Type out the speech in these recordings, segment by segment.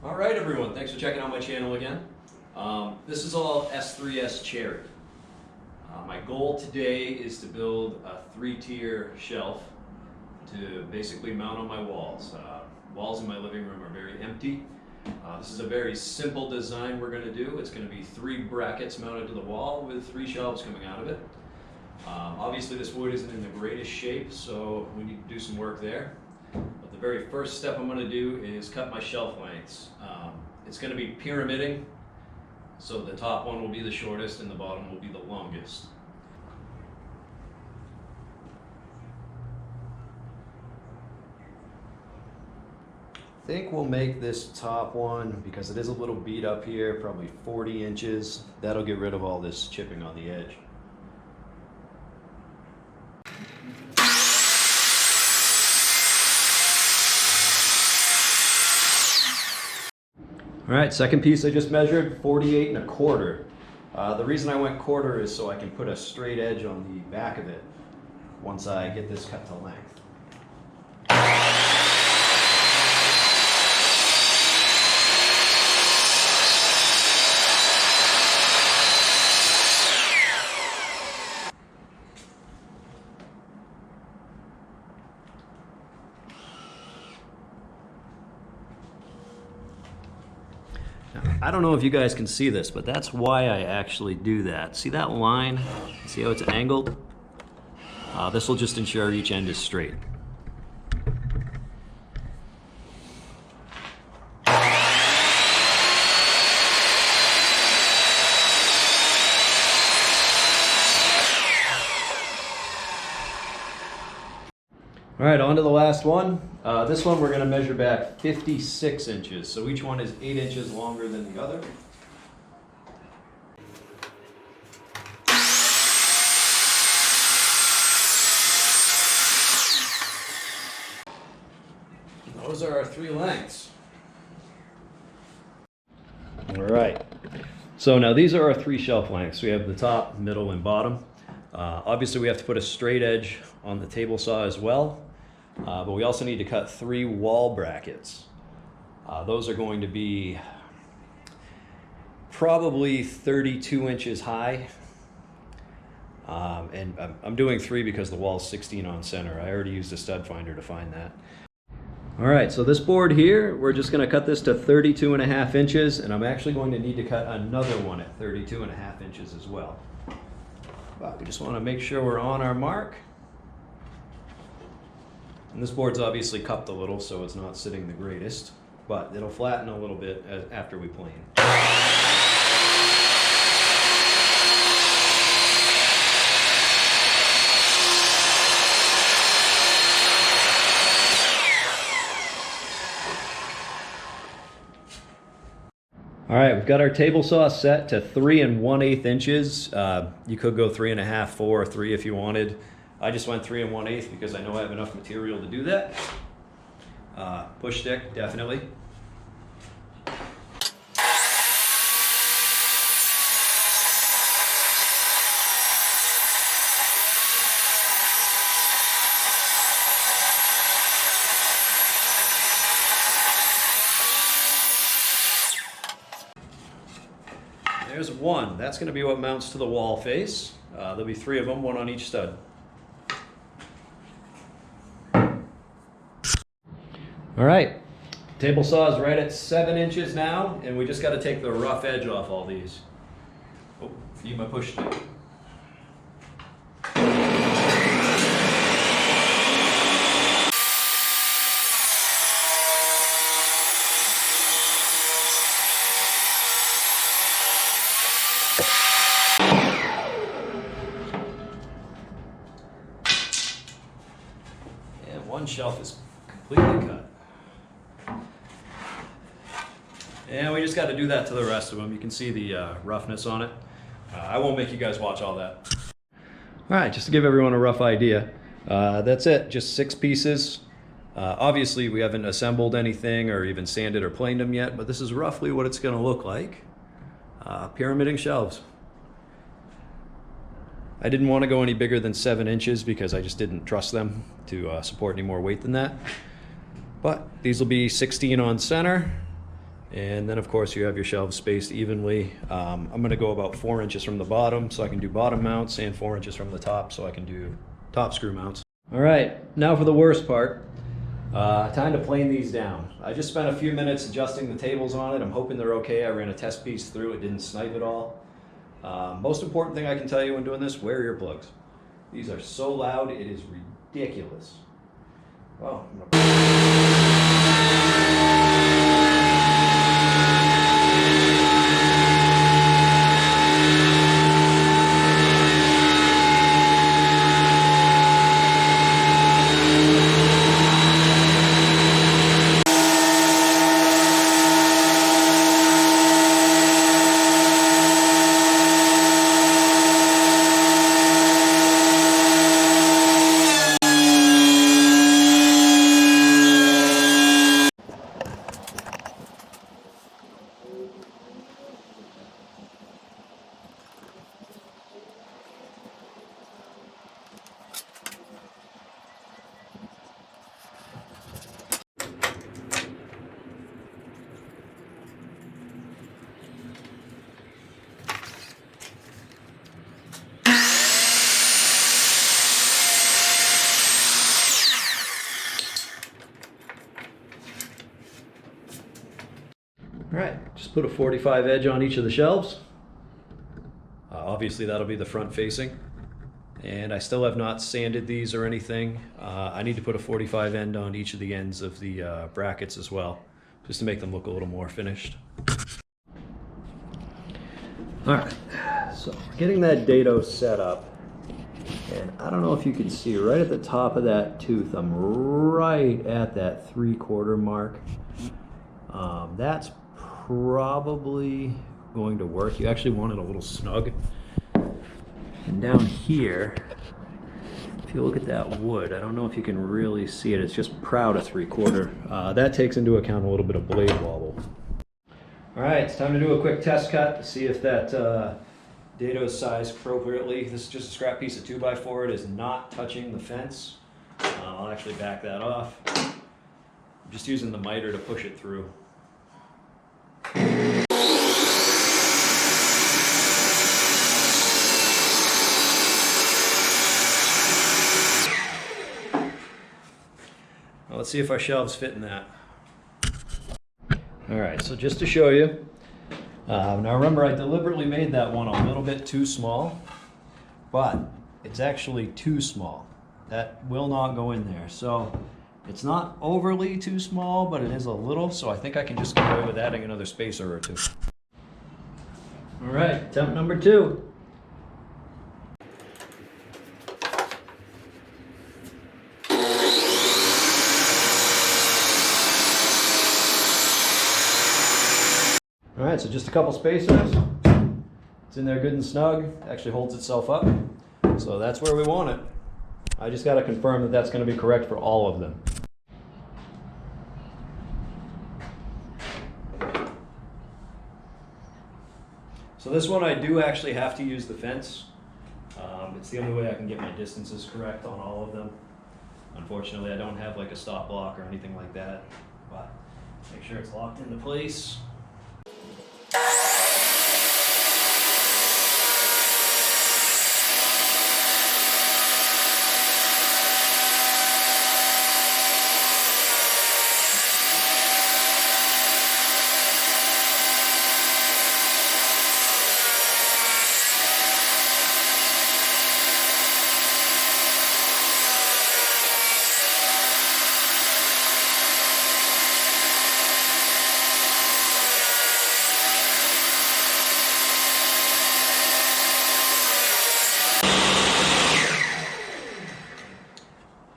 All right, everyone, thanks for checking out my channel again. This is all S3S cherry. My goal today is to build a 3-tier shelf to basically mount on my walls. Walls in my living room are very empty. This is a very simple design we're going to do. It's going to be 3 brackets mounted to the wall with 3 shelves coming out of it. Obviously this wood isn't in the greatest shape, so we need to do some work there. But the very first step I'm going to do is cut my shelf lengths. It's going to be pyramiding, so the top one will be the shortest and the bottom will be the longest. I think we'll make this top one, because it is a little beat up here, probably 40 inches. That'll get rid of all this chipping on the edge. All right, second piece I just measured, 48 1/4. The reason I went quarter is so I can put a straight edge on the back of it once I get this cut to length. I don't know if you guys can see this, but that's why I actually do that. See that line? See how it's angled? This will just ensure each end is straight. All right, on to the last one. This one we're going to measure back 56 inches. So each one is 8 inches longer than the other. Those are our 3 lengths. All right. So now these are our 3 shelf lengths. We have the top, middle, and bottom. Obviously we have to put a straight edge on the table saw as well. But we also need to cut 3 wall brackets. Those are going to be probably 32 inches high. And I'm doing 3 because the wall's 16 on center. I already used a stud finder to find that. All right, so this board here, we're just going to cut this to 32.5 inches, and I'm actually going to need to cut another one at 32.5 inches as well. But we just want to make sure we're on our mark. And this board's obviously cupped a little, so it's not sitting the greatest, but it'll flatten a little bit after we plane. All right, we've got our table saw set to 3 1/8 inches. You could go 3 1/2, 4, or 3 if you wanted. I just went 3 1/8 because I know I have enough material to do that. Push stick, definitely. There's one. That's going to be what mounts to the wall face. There'll be 3 of them, 1 on each stud. All right, table saw is right at 7 inches now, and we just got to take the rough edge off all these. Oh, need my push stick. And one shelf is completely cut. And we just got to do that to the rest of them. You can see the roughness on it. I won't make you guys watch all that. All right, just to give everyone a rough idea, that's it, just 6 pieces. Obviously, we haven't assembled anything or even sanded or planed them yet, but this is roughly what it's going to look like. Pyramiding shelves. I didn't want to go any bigger than 7 inches because I just didn't trust them to support any more weight than that. But these will be 16 on center, And then of course you have your shelves spaced evenly. I'm going to go about 4 inches from the bottom so I can do bottom mounts, and 4 inches from the top so I can do top screw mounts. All right, now for the worst part. Time to plane these down. I just spent a few minutes adjusting the tables on it. I'm hoping they're okay. I ran a test piece through, it didn't snipe at all. Most important thing I can tell you when doing this, wear earplugs. These are so loud, it is ridiculous. Well, all right, just put a 45 edge on each of the shelves. Obviously that'll be the front facing. And I still have not sanded these or anything. I need to put a 45 end on each of the ends of the brackets as well, just to make them look a little more finished. All right, so we're getting that dado set up. And I don't know if you can see right at the top of that tooth, I'm right at that 3/4 mark. That's probably going to work. You actually want it a little snug. And down here, if you look at that wood, I don't know if you can really see it, it's just proud of 3/4. That takes into account a little bit of blade wobble. All right, it's time to do a quick test cut to see if that dado is sized appropriately. This is just a scrap piece of 2x4. It is not touching the fence. I'll actually back that off. I'm just using the miter to push it through. Well, let's see if our shelves fit in that. All right, so just to show you, now remember I deliberately made that one a little bit too small, but it's actually too small. That will not go in there. So it's not overly too small, but it is a little, so I think I can just get away with adding another spacer or two. All right, attempt number 2. All right, so just a couple spacers. It's in there good and snug, actually holds itself up. So that's where we want it. I just got to confirm that that's going to be correct for all of them. So this one I do actually have to use the fence. It's the only way I can get my distances correct on all of them. Unfortunately, I don't have like a stop block or anything like that, but make sure it's locked into place.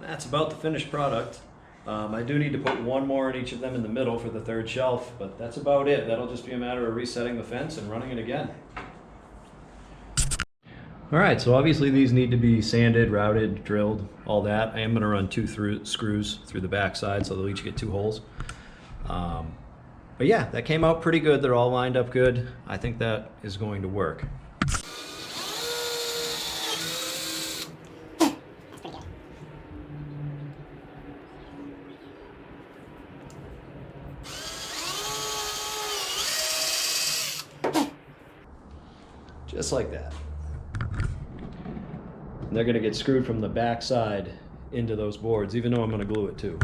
That's about the finished product. I do need to put one more in each of them in the middle for the 3rd shelf, but that's about it. That'll just be a matter of resetting the fence and running it again. All right, so obviously these need to be sanded, routed, drilled, all that. I am gonna run 2 screws through the back side, so they'll each get 2 holes. But yeah, that came out pretty good. They're all lined up good. I think that is going to work. just like that. And they're going to get screwed from the back side into those boards, even though I'm going to glue it too.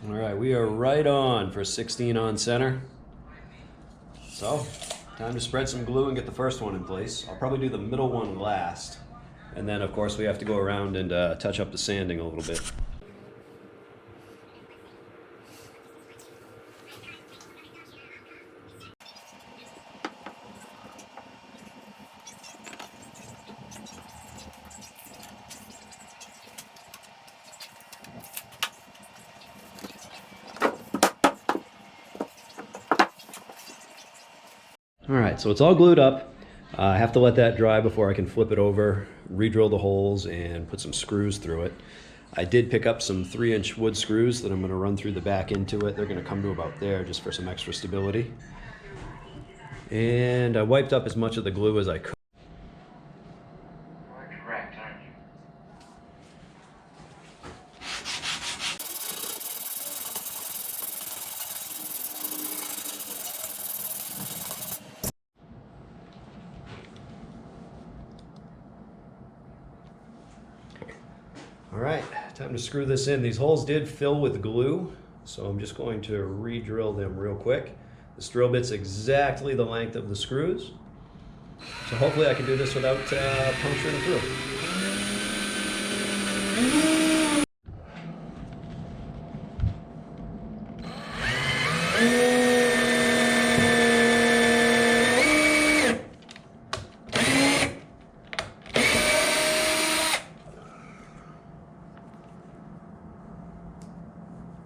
All right, we are right on for 16 on center. So, time to spread some glue and get the first one in place. I'll probably do the middle one last. And then, of course, we have to go around and touch up the sanding a little bit. All right, so it's all glued up. I have to let that dry before I can flip it over, re-drill the holes, and put some screws through it. I did pick up some 3-inch wood screws that I'm going to run through the back into it. They're going to come to about there just for some extra stability. And I wiped up as much of the glue as I could. You're correct, aren't you? All right, time to screw this in. These holes did fill with glue, so I'm just going to re-drill them real quick. This drill bit's exactly the length of the screws, so hopefully I can do this without puncturing through.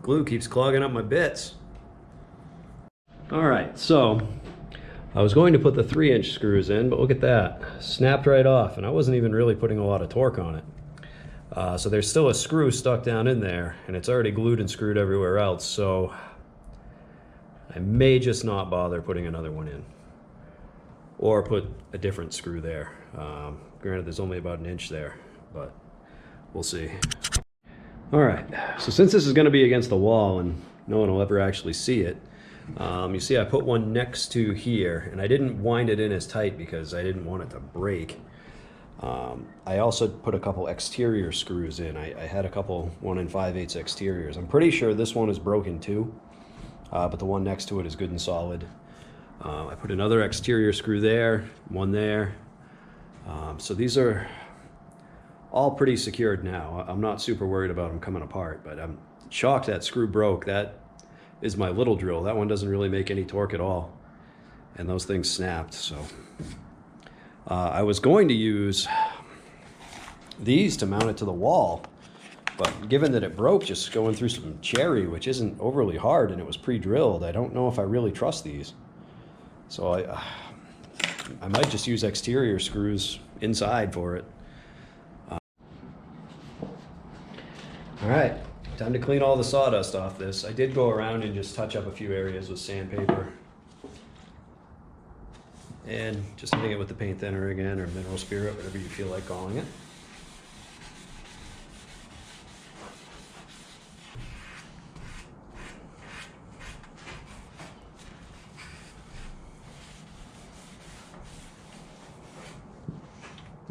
Glue keeps clogging up my bits. All right, so I was going to put the 3-inch screws in, but look at that. Snapped right off, and I wasn't even really putting a lot of torque on it. So there's still a screw stuck down in there, and it's already glued and screwed everywhere else, so I may just not bother putting another one in. Or put a different screw there. Granted, there's only about 1 inch there, but we'll see. All right, so since this is going to be against the wall and no one will ever actually see it, you see I put one next to here, and I didn't wind it in as tight because I didn't want it to break. I also put a couple exterior screws in. I had a couple 1 5/8 exteriors. I'm pretty sure this one is broken too, but the one next to it is good and solid. I put another exterior screw there, one there. So these are all pretty secured now. I'm not super worried about them coming apart, but I'm shocked that screw broke. That is my little drill. That one doesn't really make any torque at all. And those things snapped, so. I was going to use these to mount it to the wall, but given that it broke just going through some cherry, which isn't overly hard, and it was pre-drilled, I don't know if I really trust these. So I might just use exterior screws inside for it. All right, time to clean all the sawdust off this. I did go around and just touch up a few areas with sandpaper. And just hitting it with the paint thinner again, or mineral spirit, whatever you feel like calling it.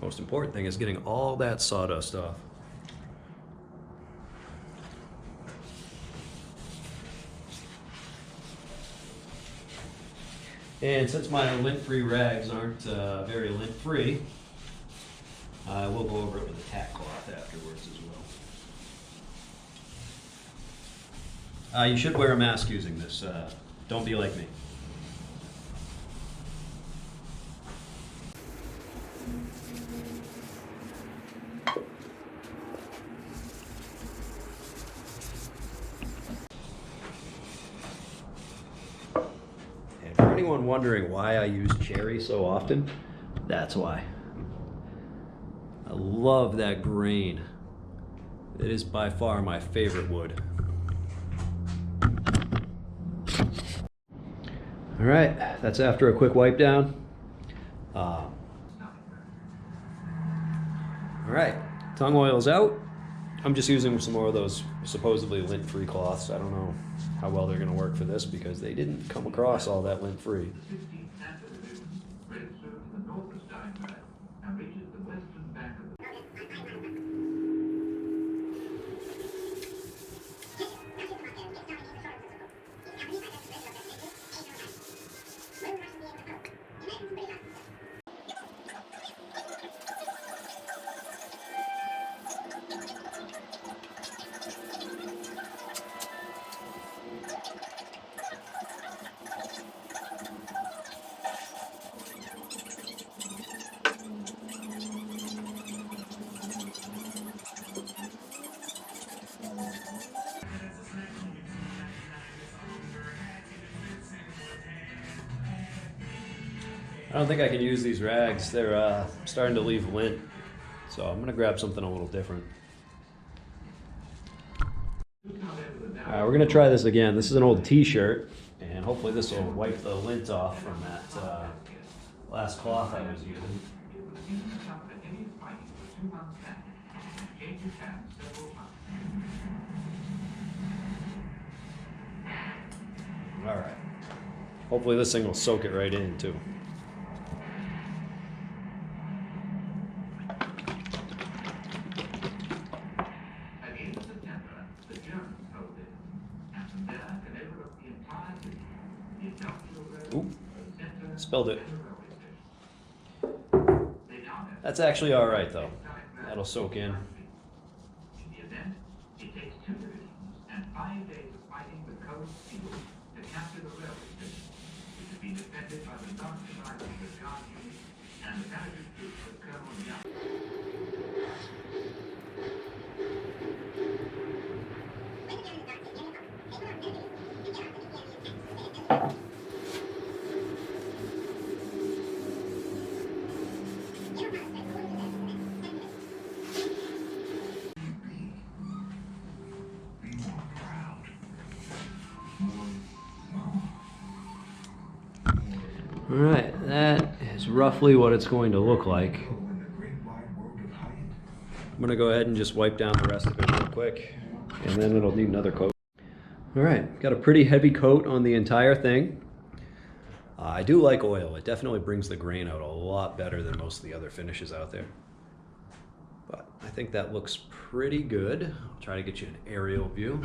Most important thing is getting all that sawdust off. And since my lint-free rags aren't very lint-free, I will go over it with a tack cloth afterwards as well. You should wear a mask using this Don't be like me. And for anyone wondering why I use cherry so often, that's why. I love that grain. It is by far my favorite wood. All right, that's after a quick wipe down. All right, tongue oil's out. I'm just using some more of those supposedly lint-free cloths. I don't know how well they're gonna work for this because they didn't come across all that lint-free. I don't think I can use these rags. They're starting to leave lint. So I'm gonna grab something a little different. All right, we're gonna try this again. This is an old t-shirt, and hopefully this will wipe the lint off from that last cloth I was using. All right. Hopefully this thing will soak it right in too. Oop, spilled it. That's actually all right though. That'll soak in. All right, that is roughly what it's going to look like. I'm gonna go ahead and just wipe down the rest of it real quick, and then it'll need another coat. All right, got a pretty heavy coat on the entire thing. I do like oil. It definitely brings the grain out a lot better than most of the other finishes out there. But I think that looks pretty good. I'll try to get you an aerial view.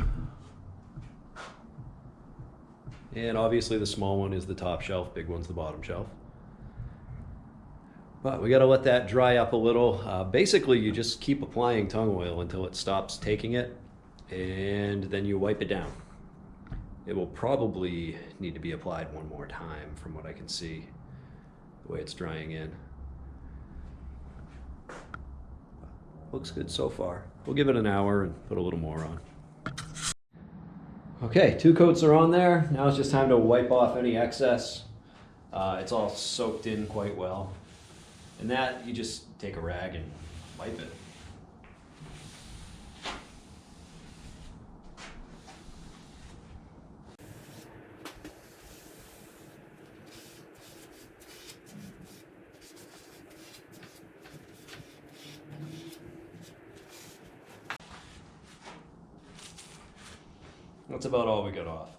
And obviously the small one is the top shelf, big one's the bottom shelf. But we gotta let that dry up a little. Basically, you just keep applying tongue oil until it stops taking it, and then you wipe it down. It will probably need to be applied one more time from what I can see, the way it's drying in. Looks good so far. We'll give it an hour and put a little more on. Okay, 2 coats are on there. Now it's just time to wipe off any excess. It's all soaked in quite well. And that, you just take a rag and wipe it. That's about all we got off.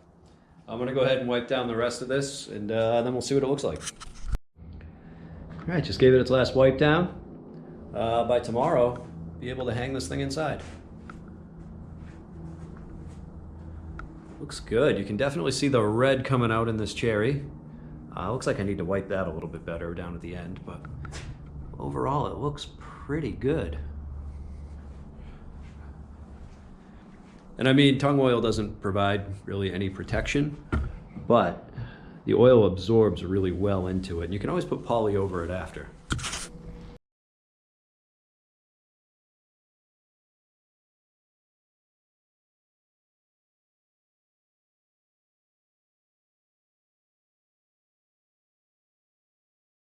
I'm gonna go ahead and wipe down the rest of this, and then we'll see what it looks like. All right, just gave it its last wipe down. By tomorrow, be able to hang this thing inside. Looks good. You can definitely see the red coming out in this cherry. Looks like I need to wipe that a little bit better down at the end, but overall it looks pretty good. And I mean, tongue oil doesn't provide really any protection, but the oil absorbs really well into it. And you can always put poly over it after.